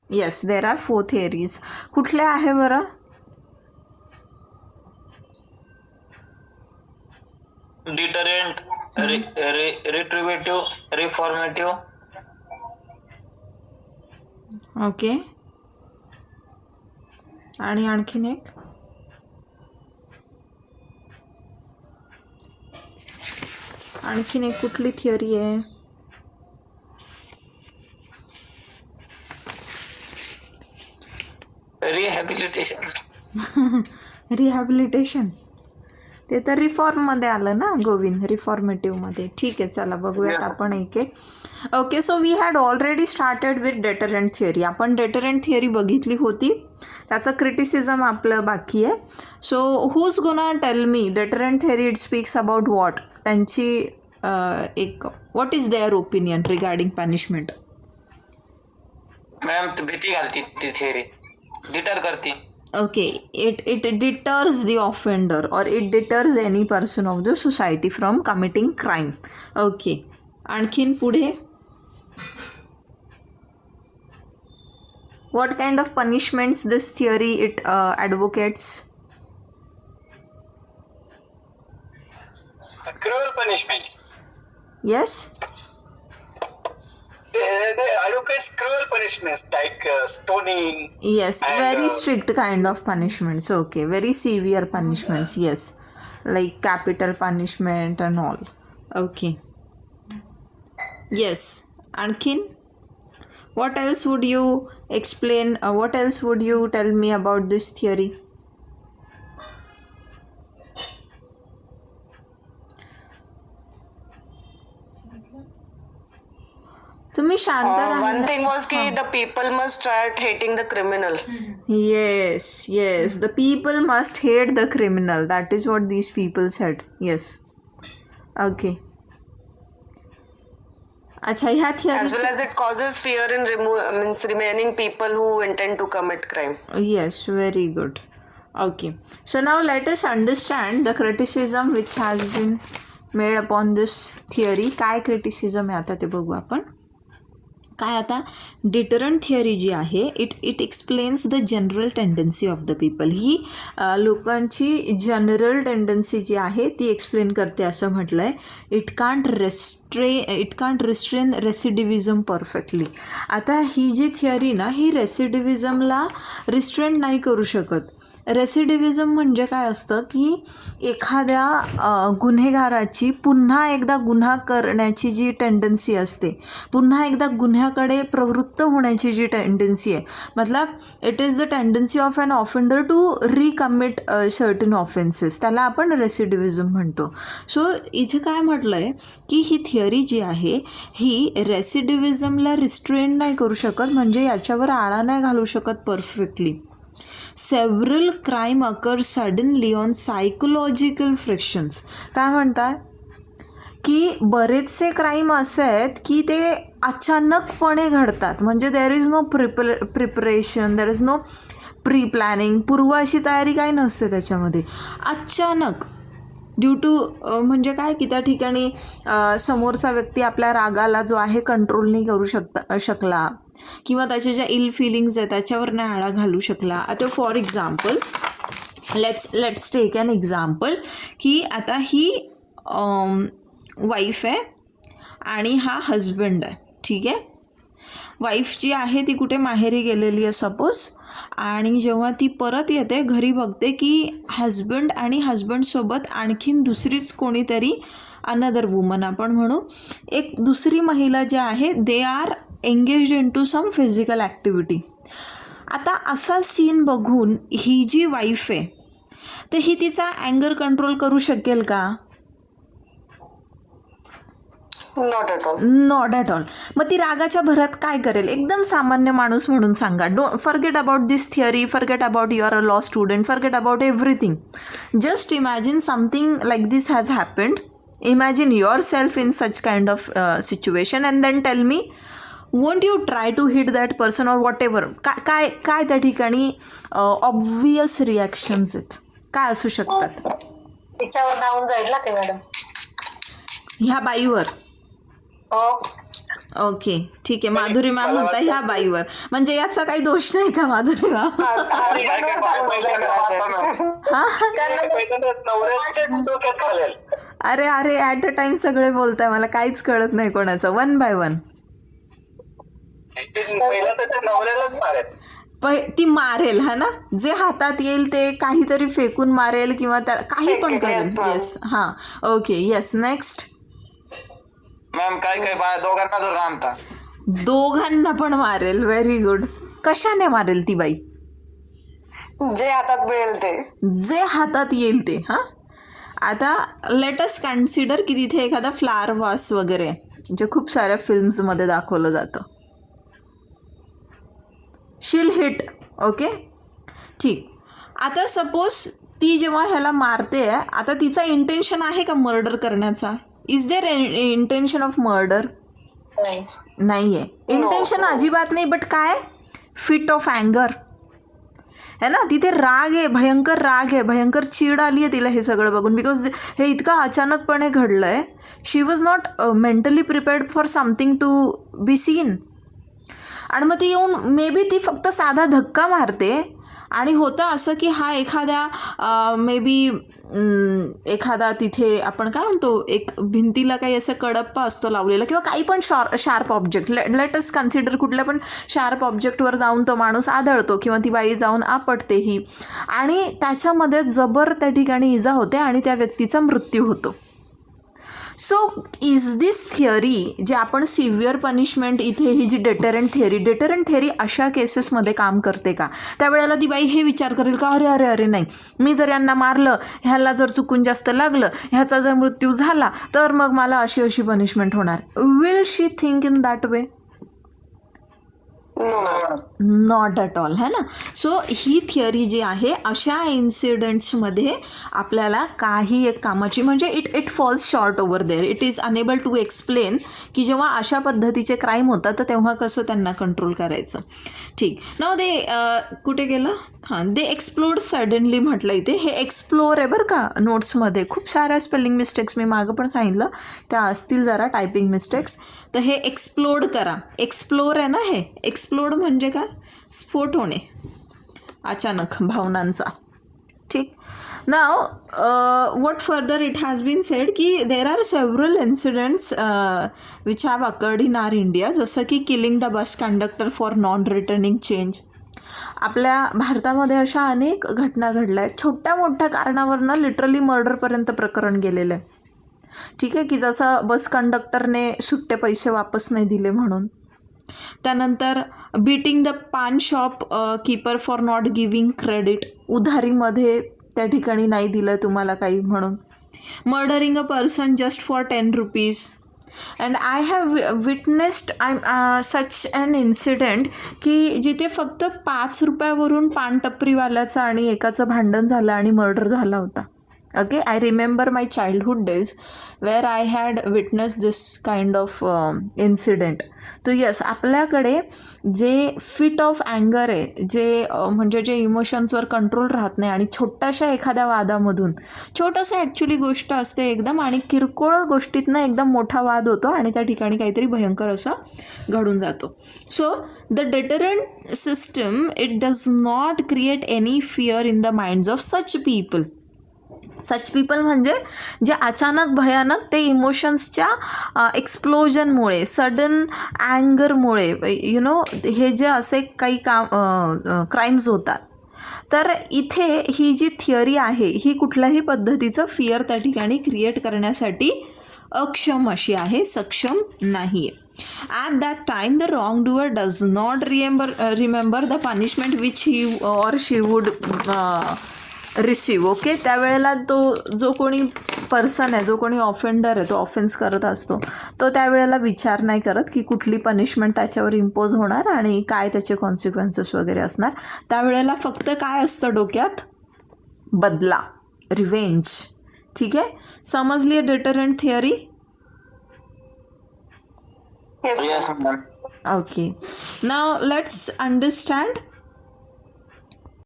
Yes, there are 4 theories. कुठल्या आहे बरं? डिटरेंट, रिट्रिब्युटिव्ह, रिफॉर्मेटिव्ह. ओके. आणि आणखीन एक? आणखीन एक कुठली थिअरी आहे? रिहॅबिलिटेशन. रिहॅबिलिटेशन ते तर रिफॉर्ममध्ये आलं ना गोविंद, रिफॉर्मेटिव्हमध्ये. ठीक आहे, चला बघूयात आपण एक एक. Okay, so we had already started with deterrent theory. आपण डेटरंट थिअरी बघितली होती, त्याचं क्रिटिसिझम आपलं बाकी आहे. So who's gonna tell me deterrent theory it speaks about what? त्यांची एक what is their opinion regarding punishment? Ma'am भीती घालती ती थिअरी, डिटर करती. Okay, it deters the offender or it deters any person of the society from committing crime. Okay, आणखीन पुढे what kind of punishments this theory it advocates? Cruel punishments. Yes, They advocates cruel punishments like stoning. yes, And, very strict kind of punishments. Okay, very severe punishments. Yes, like capital punishment and all. Okay, yes. आणखीन what else would you explain, what else would you tell me about this theory? तुम्ही शांत One राहा. thing was ki the people must start hating the criminal. Yes, yes, the people must hate the criminal. That is what these people said. Yes. Okay. अच्छा, ह्या As well theory. as it causes fear in remaining people who intend to commit crime. Yes, very good. Okay. So now let us understand the criticism which has been made upon this theory. काय criticism आहे आता ते बघू आपण. काय आता डिटरंट theory जी आहे it explains the general tendency of the people. ही लोकांची जनरल टेंडन्सी जी आहे ती एक्सप्लेन करते असं म्हटलं आहे. It can't restrain recidivism perfectly. आता ही जी थिअरी ना ही रेसिडिव्हिजमला रिस्ट्रेन नाही करू शकत. रेसिडिव्हिजम म्हणजे काय असतं की एखाद्या गुन्हेगाराची पुन्हा एकदा गुन्हा करण्याची जी टेंडन्सी असते, पुन्हा एकदा गुन्ह्याकडे प्रवृत्त होण्याची जी टेंडन्सी आहे, मतलब it is the tendency of an offender to recommit certain offences, त्याला आपण रेसिडिव्हिजम म्हणतो. सो इथे काय म्हटलं आहे की ही थिअरी जी आहे ही रेसिडिव्हिजमला रिस्ट्रेन नाही करू शकत, म्हणजे याच्यावर आळा नाही घालू शकत perfectly. Several crime occur suddenly on psychological frictions. काय म्हणताय की बरेचसे क्राईम असे आहेत की ते अचानकपणे घडतात, म्हणजे there is no preparation, there is no pre planning, पूर्व अशी तयारी काही नसते त्याच्यामध्ये. अचानक ड्यू टू म्हणजे काय की त्या ठिकाणी समोरचा व्यक्ती आपल्या रागाला जो आहे कंट्रोल नाही करू शकला, किंवा त्याच्या ज्या इल फिलिंग्स आहेत त्याच्यावर नाही आळा घालू शकला. आता for example let's take an example की आता ही वाईफ आहे आणि हा हजबंड आहे. ठीक आहे, वाईफ जी आहे ती कुठे माहेरी गेलेली आहे सपोज, आणि जेव्हा ती परत येते घरी बघते की हजबंड आणि हजबंडसोबत आणखीन दुसरीच कोणीतरी अनदर वुमन आपण म्हणू, एक दुसरी महिला जी आहे they are engaged in to some physical activity. आता असा सीन बघून ही जी वाईफ आहे तर ही तिचा अँगर कंट्रोल करू शकेल का? Not at all. Not at all. मग ती रागाच्या भरात काय करेल? एकदम सामान्य माणूस म्हणून सांगा. Forget about this theory, forget about your a law student, forget about everything. Just imagine something like this has happened. Imagine yourself in such kind of situation and then tell me, won't you try to hit that person or whatever. काय काय त्या ठिकाणी obvious reactions आहेत, काय असू शकतात? तिच्यावर धावून जाईल ना ते मॅडम, ह्या बाईवर. हो ओके ठीक आहे. माधुरी मॅम म्हणता ह्या बाईवर, म्हणजे याचा काही दोष नाही का माधुरी मॅम? नवऱ्याच्या डोक्यात घालेल. अरे अरे ॲट अ टाइम सगळे बोलताय, मला काहीच कळत नाही कोणाचं. One by one. पहिला त्याच्या नवऱ्यालाच मारेल. ती मारेल हा ना, जे हातात येईल ते काहीतरी फेकून मारेल किंवा त्या काही पण करेल. येस हां ओके येस. नेक्स्ट. मॅम काही काही दोघांना धरून आणता. दोघांना पण मारेल. Very good. कशाने मारेल ती बाई? जे हातात मिळेल ते. जे हातात येईल ते. हां आता लेट अस कन्सिडर की तिथे एखादा फ्लावर वास वगैरे जे खूप साऱ्या फिल्म्समध्ये दाखवलं जातं. शील हिट. ओके ठीक. आता सपोज ती जेव्हा ह्याला मारते, आता तिचा इंटेन्शन आहे का मर्डर करण्याचा? Is there intention of murder? नाही आहे. इंटेन्शन अजिबात नाही. बट काय? फिट ऑफ अँगर है ना. तिथे राग आहे, भयंकर राग आहे, भयंकर चीड आली आहे तिला हे सगळं बघून. बिकॉज हे इतकं अचानकपणे घडलं आहे. She was not mentally prepared for something to be seen. आणि मग ती येऊन मे बी ती फक्त साधा धक्का मारते आणि होतं असं की हा एखाद्या मे बी एखादा तिथे आपण काय म्हणतो, एक भिंतीला काही असं कडप्पा असतो लावलेला किंवा काही पण sharp object. Let us consider कुठल्या पण शार्प ऑब्जेक्टवर जाऊन तो माणूस आदळतो किंवा ती बाई जाऊन आपटतेही आणि त्याच्यामध्ये जबर त्या ठिकाणी इजा होते आणि त्या व्यक्तीचा मृत्यू होतो. सो इज दिस थिअरी जे आपण सिव्हिअर पनिशमेंट, इथे ही जी डेटरंट थिअरी अशा केसेसमध्ये काम करते का? त्यावेळेला ती बाई हे विचार करेल का अरे अरे अरे नाही, मी जर यांना मारलं, ह्याला जर चुकून जास्त लागलं, ह्याचा जर मृत्यू झाला तर मग मला अशी अशी पनिशमेंट होणार. Will she think in that way? Not at all है ना. सो ही थिअरी जी आहे अशा इन्सिडेंट्समध्ये आपल्याला काही एक कामाची, म्हणजे it falls short over there. It is unable to explain की जेव्हा अशा पद्धतीचे क्राईम होतात तर तेव्हा कसं त्यांना कंट्रोल करायचं. ठीक. नाव दे कुठे गेलं? हां दे एक्सप्लोड सडनली म्हटलं इथे. हे एक्सप्लोर आहे बरं का नोट्समध्ये. खूप साऱ्या स्पेलिंग मिस्टेक्स मी मागं पण सांगितलं त्या असतील जरा टायपिंग मिस्टेक्स. तर हे एक्सप्लोड करा. एक्सप्लोर आहे ना हे. एक्सप्लोड म्हणजे काय? स्फोट होणे अचानक भावनांचा. ठीक. नाव what further it has been said की there are several incidents which have occurred in our India, जसं की killing the bus conductor for non-returning change. आपल्या भारतामध्ये अशा अनेक घटना घडल्या आहेत. छोट्या मोठ्या कारणावरनं लिटरली मर्डरपर्यंत प्रकरण गेलेलं आहे. ठीक आहे की जसं बस कंडक्टरने सुट्टे पैसे वापस नाही दिले म्हणून. त्यानंतर beating the paan shop keeper for not giving credit, उधारीमध्ये त्या ठिकाणी नाही दिलं तुम्हाला काही म्हणून. Murdering a person just for 10 rupees. And I have witnessed such an incident की जिथे फक्त 5 रुपयावरून पान टपरीवाल्याचं आणि एकाचं भांडण झालं आणि मर्डर झाला होता. Okay. I remember my childhood days wear I had witness this kind of incident. तो यस आपल्याकडे जे फिट ऑफ अँगर आहे, जे म्हणजे जे इमोशन्सवर कंट्रोल राहत नाही आणि छोट्याशा एखाद्या वादामधून, छोटंसं ॲक्च्युली गोष्ट असते एकदम आणि किरकोळ गोष्टीतनं एकदम मोठा वाद होतो आणि त्या ठिकाणी काहीतरी भयंकर असं घडून जातो. So the deterrent system it does not create any fear in the minds of such people. Such people म्हणजे जे अचानक भयानक ते इमोशन्सच्या एक्सप्लोजनमुळे, सडन अँगरमुळे यु नो हे जे असे काही क्राईम्स होतात. तर इथे ही जी थिअरी आहे ही कुठल्याही पद्धतीचं फिअर त्या ठिकाणी क्रिएट करण्यासाठी अक्षम अशी आहे, सक्षम नाही आहे. At that time the wrongdoer does not remember the punishment which he or she would receive. Okay. त्यावेळेला तो जो कोणी पर्सन आहे, जो कोणी ऑफेंडर आहे, तो ऑफेन्स करत असतो, तो त्यावेळेला विचार नाही करत की कुठली पनिशमेंट त्याच्यावर इम्पोज होणार आणि काय त्याचे कॉन्सिक्वेन्सेस वगैरे असणार. त्यावेळेला फक्त काय असतं डोक्यात? बदला, रिव्हेंज. ठीक आहे. समजली डेटरंट theory? Yes, ma'am. Okay. Now let's understand